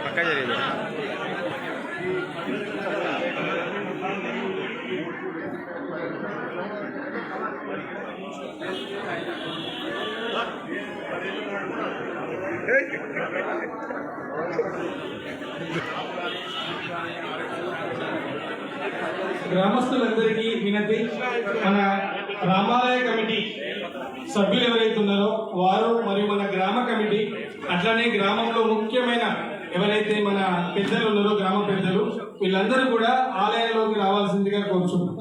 పక్కా జరిగింది. గ్రామస్తులందరికీ వినతి, మన రామాలయ కమిటీ సభ్యులు ఎవరైతే ఉన్నారో వారు మరియు మన గ్రామ కమిటీ అట్లనే గ్రామంలో ముఖ్యమైన ఎవరైతే మన పెద్దలు ఉన్నారో గ్రామ పెద్దలు వీళ్ళందరూ కూడా ఆలయంలోకి రావాల్సిందిగా కోరుచున్నాం.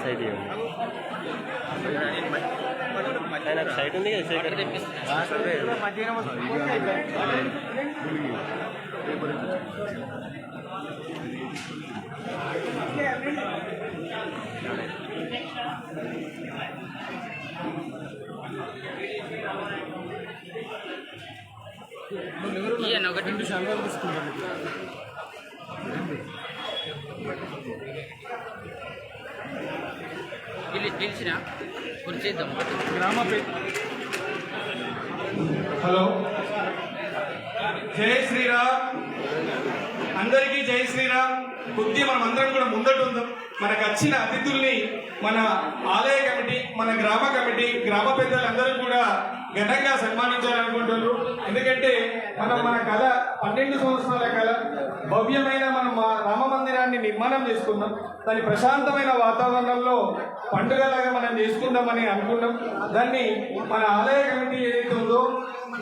సైడ్ సైడ్ ఉంది ఒకటి పిలిచిన చేద్దాం హలో, జై శ్రీరామ్. అందరికీ జై శ్రీరామ్. కొద్దిగా మనం అందరం కూడా ముందట ఉందాం. మనకు వచ్చిన అతిథుల్ని మన ఆలయ కమిటీ, మన గ్రామ కమిటీ, గ్రామ పెద్దలందరూ కూడా ఘనంగా సన్మానించాలనుకుంటున్నారు. ఎందుకంటే మన కళ 12 సంవత్సరాల కళ భవ్యమైన మనం రామ మందిరాన్ని నిర్మాణం చేసుకున్నాం. దాని ప్రశాంతమైన వాతావరణంలో పండుగలాగా మనం చేసుకుందామని అనుకున్నాం. దాన్ని మన ఆలయ కమిటీ ఏదైతే ఉందో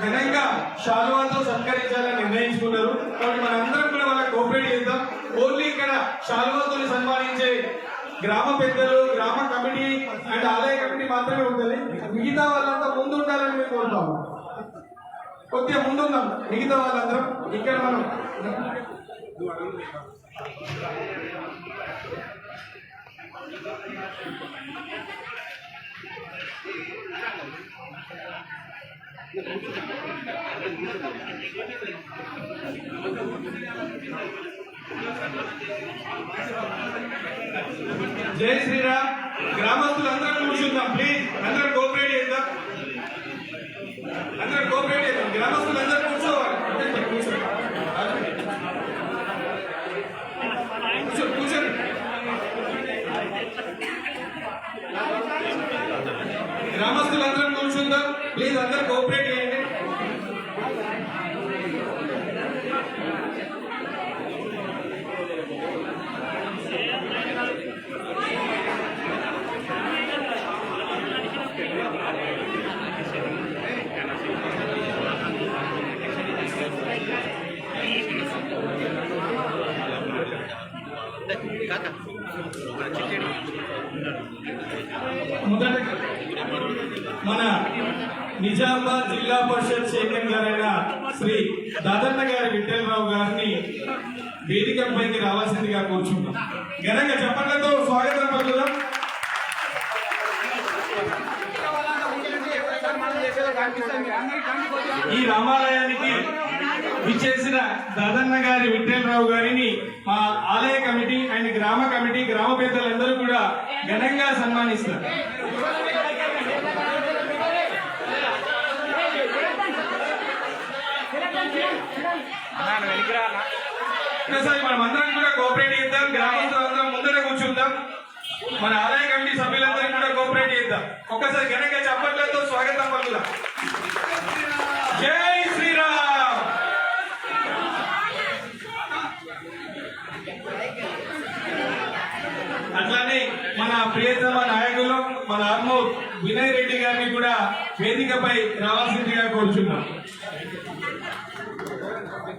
ఘనంగా శాలువాతో సత్కరించాలని నిర్ణయించుకున్నారు. కాబట్టి మనందరం కూడా వాళ్ళకి కోఆపరేట్ చేద్దాం. ఓన్లీ ఇక్కడ శాలువాతో సన్మానించే గ్రామ పెద్దలు, గ్రామ కమిటీ అండ్ ఆలయ కమిటీ మాత్రమే ఉంటుంది. మిగతా వాళ్ళంతా ముందు ఉండాలని మేము కోరుతాము. కొద్దిగా ముందున్నాం మిగతా వాళ్ళందరం. ఇక్కడ మనం జై శ్రీరామ్. గ్రామస్తులందరూ కూర్చుందాం ప్లీజ్. అందరూ కోఆపరేట్ చేద్దాం. అందరూ కోఆపరేట్ చేద్దాం. గ్రామస్తులందరూ కూర్చోవాలి. కూర్చోండి. గ్రామస్తులందరూ కూర్చుందాం ప్లీజ్. అందరూ కోఆపరేట్ చేయండి. మొదట మన నిజామాబాద్ జిల్లా పరిషత్ చైర్మన్ గారైన శ్రీ దాదన్న గారి విఠలరావు గారిని వేదికపైకి రావాల్సిందిగా కోరుచున్నాం. ఘనంగా చప్పట్లతో స్వాగతం పలుకుదాం. ఈ రామాలయానికి విచ్చేసిన దాదన్న గారి విఠలరావు గారిని మా ఆలయ కమిటీ అండ్ గ్రామ కమిటీ, గ్రామ పెద్దలందరూ కూడా ఘనంగా సన్మానిస్తారు. ఒకసారి మనం అందరం కూడా కోఆపరేట్ చేద్దాం. గ్రామస్తులందరం ముందర కూర్చుందాం. మన ఆలయ కమిటీ సభ్యులందరం కూడా కోఆపరేట్ చేద్దాం. ఒక్కసారి ఘనంగా చప్పట్లతో స్వాగతం పలుకుదాం. జై శ్రీరామ్. అట్లానే మన ప్రియతమ నాయకులు మన ఆర్మూర్ వినయ్ రెడ్డి గారిని కూడా వేదికపై రావాల్సిందిగా కోరుచున్నాం.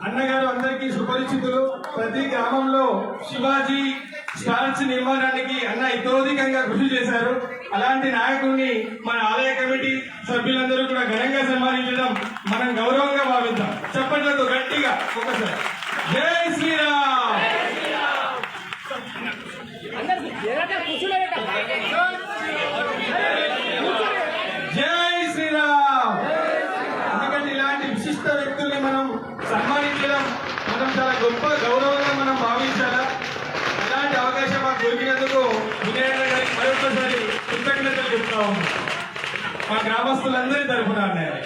అన్నగారు అందరికీ సుపరిచితులు. ప్రతి గ్రామంలో శివాజీ స్టార్చ్ నిర్మాణానికి అన్న ఇతోధికంగా కృషి చేశారు. అలాంటి నాయకుడిని మన ఆలయ కమిటీ సభ్యులందరూ కూడా ఘనంగా సన్మానించడం మనం గౌరవంగా భావిద్దాం. చప్పట్లతో గట్టిగా ఒకసారి జై శ్రీరామ్. జై శ్రీరామ్. ఎందుకంటే ఇలాంటి విశిష్ట వ్యక్తుల్ని మనం సన్మానించడం మనం చాలా గొప్ప గౌరవంగా మనం భావించాలా. ఇలాంటి అవకాశం మాకు దొరికినందుకు ఉంది. మా గ్రామస్తులందరి తరఫున అన్నారు.